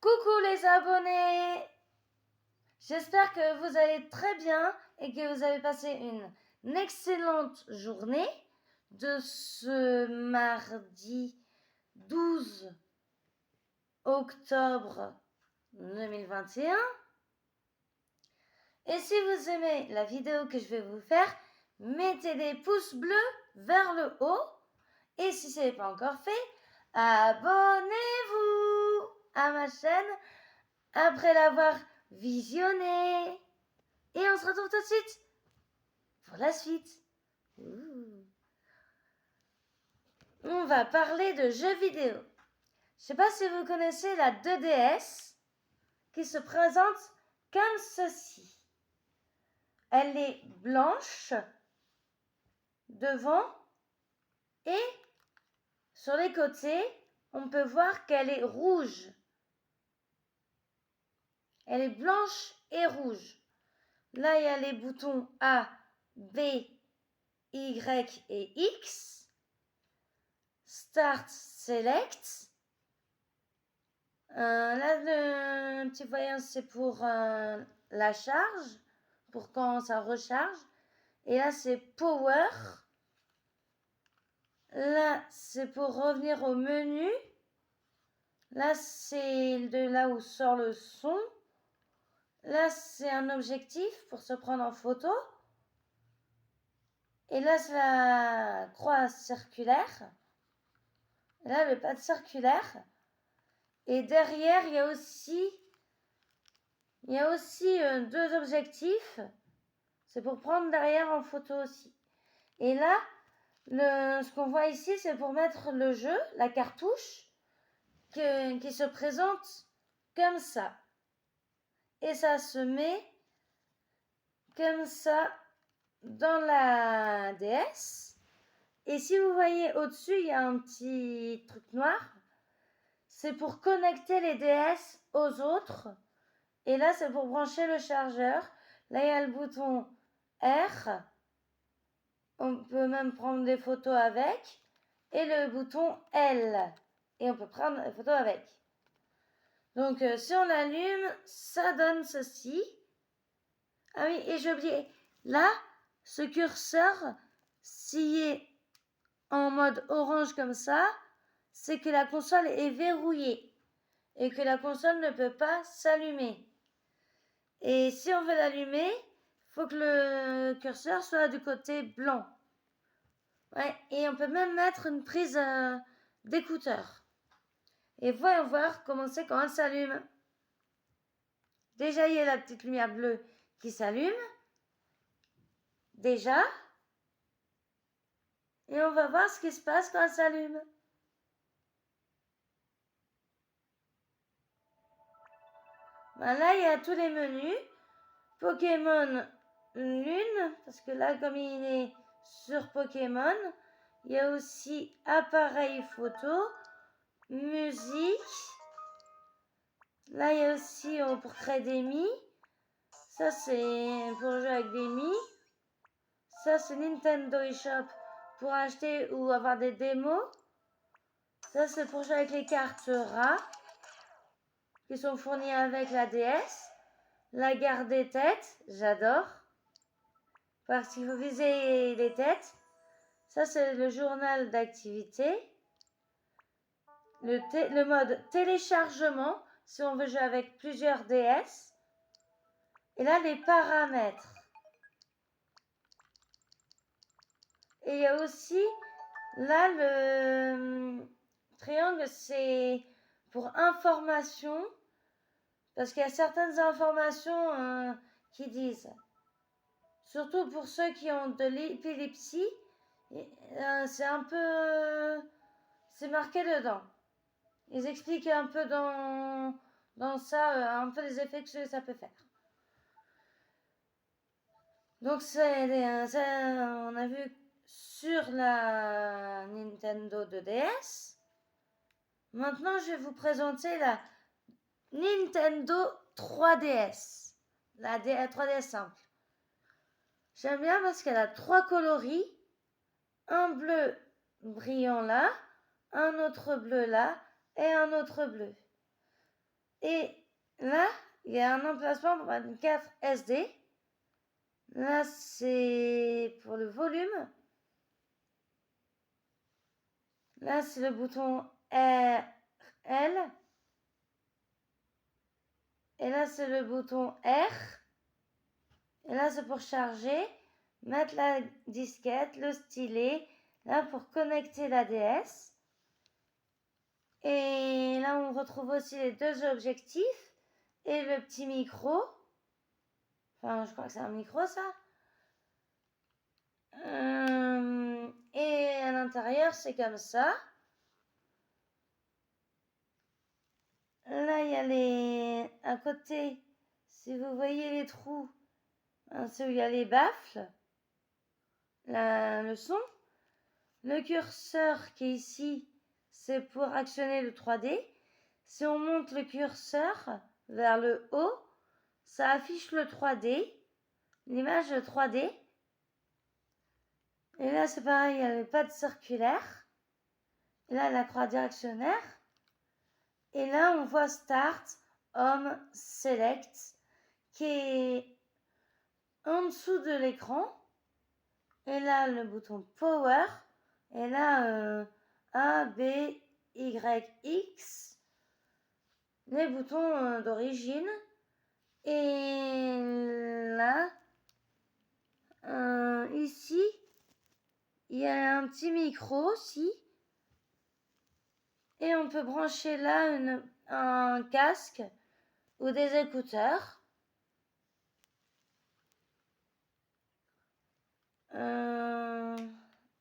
Coucou les abonnés! J'espère que vous allez très bien et que vous avez passé une excellente journée de ce mardi 12 octobre 2021. Et si vous aimez la vidéo que je vais vous faire, mettez des pouces bleus vers le haut. Et si ce n'est pas encore fait, abonnez-vous à ma chaîne après l'avoir visionné. Et on se retrouve tout de suite pour la suite. On va parler de jeux vidéo. Je ne sais pas si vous connaissez la 2DS qui se présente comme ceci. Elle est blanche devant et sur les côtés, on peut voir qu'elle est rouge. Elle est blanche et rouge. Là, il y a les boutons A, B, Y et X. Start, Select. Là, le petit voyant, c'est pour la charge, pour quand ça recharge. Et là, c'est Power. Là, c'est pour revenir au menu. Là, c'est de là où sort le son. Là, c'est un objectif pour se prendre en photo. Et là, c'est la croix circulaire. Et là, le pad circulaire. Et derrière, il y a aussi deux objectifs. C'est pour prendre derrière en photo aussi. Et là, ce qu'on voit ici, c'est pour mettre le jeu, la cartouche, qui se présente comme ça. Et ça se met comme ça dans la DS. Et si vous voyez au-dessus, il y a un petit truc noir. C'est pour connecter les DS aux autres. Et là, c'est pour brancher le chargeur. Là, il y a le bouton R. On peut même prendre des photos avec. Et le bouton L. Et on peut prendre des photos avec. Donc, si on l'allume, ça donne ceci. Ah oui, et j'ai oublié. Là, ce curseur, s'il est en mode orange comme ça, c'est que la console est verrouillée. Et que la console ne peut pas s'allumer. Et si on veut l'allumer, il faut que le curseur soit du côté blanc. Ouais, et on peut même mettre une prise d'écouteur. Et voyons voir comment c'est quand elle s'allume. Déjà, il y a la petite lumière bleue qui s'allume. Déjà. Et on va voir ce qui se passe quand elle s'allume. Ben là, il y a tous les menus. Pokémon Lune, parce que là, comme il est sur Pokémon, il y a aussi appareil photo, musique. Là, il y a aussi pour créer des Mi. Ça, c'est pour jouer avec des Mi. Ça, c'est Nintendo eShop pour acheter ou avoir des démos. Ça, c'est pour jouer avec les cartes RA qui sont fournies avec la DS. La garde des têtes, j'adore. Parce qu'il faut viser les têtes. Ça, c'est le journal d'activité. Le mode téléchargement, si on veut jouer avec plusieurs DS. Et là, les paramètres. Et il y a aussi, là, le triangle, c'est pour information. Parce qu'il y a certaines informations qui disent, surtout pour ceux qui ont de l'épilepsie, c'est un peu, c'est marqué dedans. Ils expliquent un peu dans ça, un peu les effets que ça peut faire. Donc on a vu sur la Nintendo 2DS. Maintenant, je vais vous présenter la Nintendo 3DS. La 3DS simple. J'aime bien parce qu'elle a trois coloris. Un bleu brillant là, un autre bleu là et un autre bleu. Et là, il y a un emplacement pour une carte SD. Là, c'est pour le volume. Là, c'est le bouton R, L. Et là, c'est le bouton R. Et là, c'est pour charger, mettre la disquette, le stylet. Là, pour connecter la DS. Et là, on retrouve aussi les deux objectifs et le petit micro. Enfin, je crois que c'est un micro, ça. Et à l'intérieur, c'est comme ça. Là, il y a les... À côté, si vous voyez les trous, c'est où il y a les baffles. Le son. Le curseur qui est ici, c'est pour actionner le 3D. Si on monte le curseur vers le haut, ça affiche le 3D, l'image 3D. Et là, c'est pareil, il y a le pad circulaire. Et là, la croix directionnaire. Et là, on voit Start, Home, Select, qui est en dessous de l'écran. Et là, le bouton Power. Et là, A, B, Y, X. Les boutons d'origine. Et là, ici, il y a un petit micro aussi. Et on peut brancher là un casque ou des écouteurs.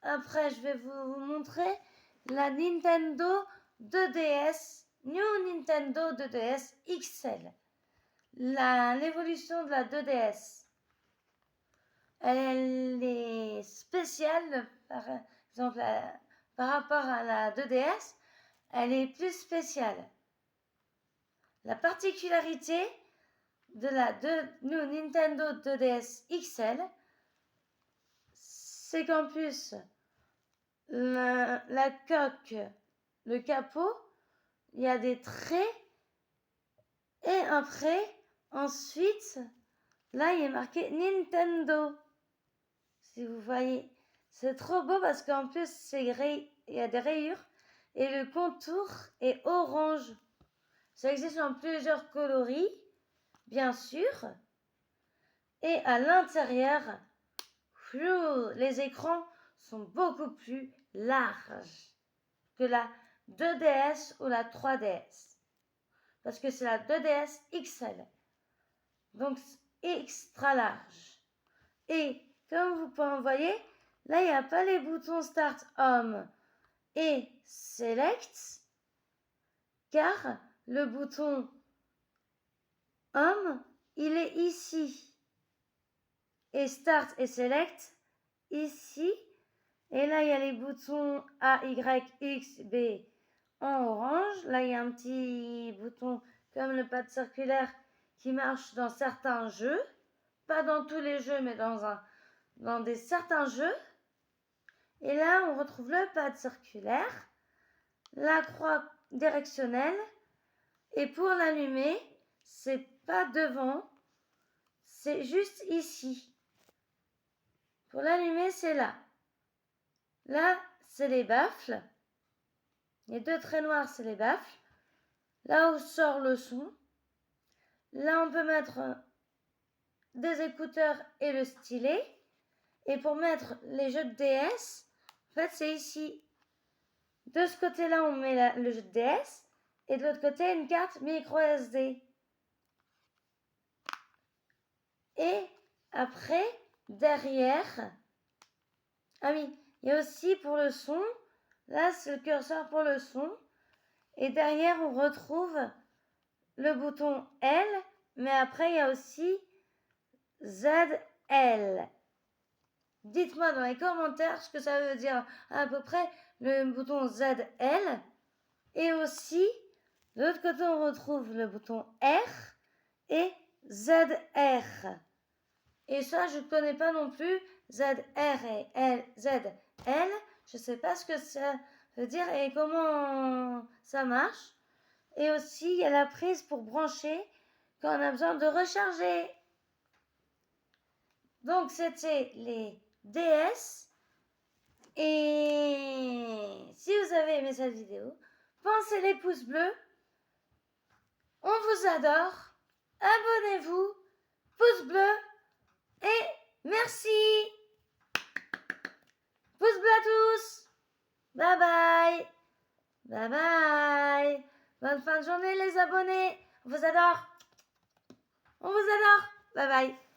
Après, je vais vous montrer la Nintendo 2DS, New Nintendo 2DS XL. L'évolution de la 2DS. Elle est spéciale, par exemple, par rapport à la 2DS, elle est plus spéciale. La particularité de la New Nintendo 2DS XL, c'est qu'en plus, la coque, le capot, il y a des traits et après, ensuite, là, il est marqué Nintendo. Si vous voyez, c'est trop beau parce qu'en plus, il y a des rayures et le contour est orange. Ça existe en plusieurs coloris, bien sûr. Et à l'intérieur, les écrans sont beaucoup plus larges que la 2DS ou la 3DS. Parce que c'est la 2DS XL. Donc, extra large. Et comme vous pouvez en voir, là, il n'y a pas les boutons Start, Home et Select. Car le bouton Home, il est ici. Et Start et Select, ici. Et là, il y a les boutons A, Y, X, B en orange. Là, il y a un petit bouton comme le pad circulaire qui marche dans certains jeux. Pas dans tous les jeux, mais dans certains jeux. Et là, on retrouve le pad circulaire, la croix directionnelle. Et pour l'allumer, c'est pas devant, c'est juste ici. Pour l'allumer, c'est là. Là, c'est les baffles. Les deux traits noirs, c'est les baffles. Là où sort le son. Là, on peut mettre des écouteurs et le stylet. Et pour mettre les jeux de DS, en fait, c'est ici. De ce côté-là, on met le jeu de DS. Et de l'autre côté, une carte micro SD. Et après, derrière... Ah oui, il y a aussi pour le son. Là, c'est le curseur pour le son. Et derrière, on retrouve le bouton L. Mais après, il y a aussi ZL. Dites-moi dans les commentaires ce que ça veut dire à peu près le bouton ZL. Et aussi, de l'autre côté, on retrouve le bouton R et ZR. Et ça, je ne connais pas non plus. ZR et ZL. Je ne sais pas ce que ça veut dire et comment ça marche. Et aussi, il y a la prise pour brancher quand on a besoin de recharger. Donc, c'était les DS. Et si vous avez aimé cette vidéo, pensez les pouces bleus. On vous adore. Abonnez-vous. Pouce bleu. Et merci. Pouce bleu à tous. Bye bye. Bye bye. Bonne fin de journée les abonnés. On vous adore. On vous adore. Bye bye.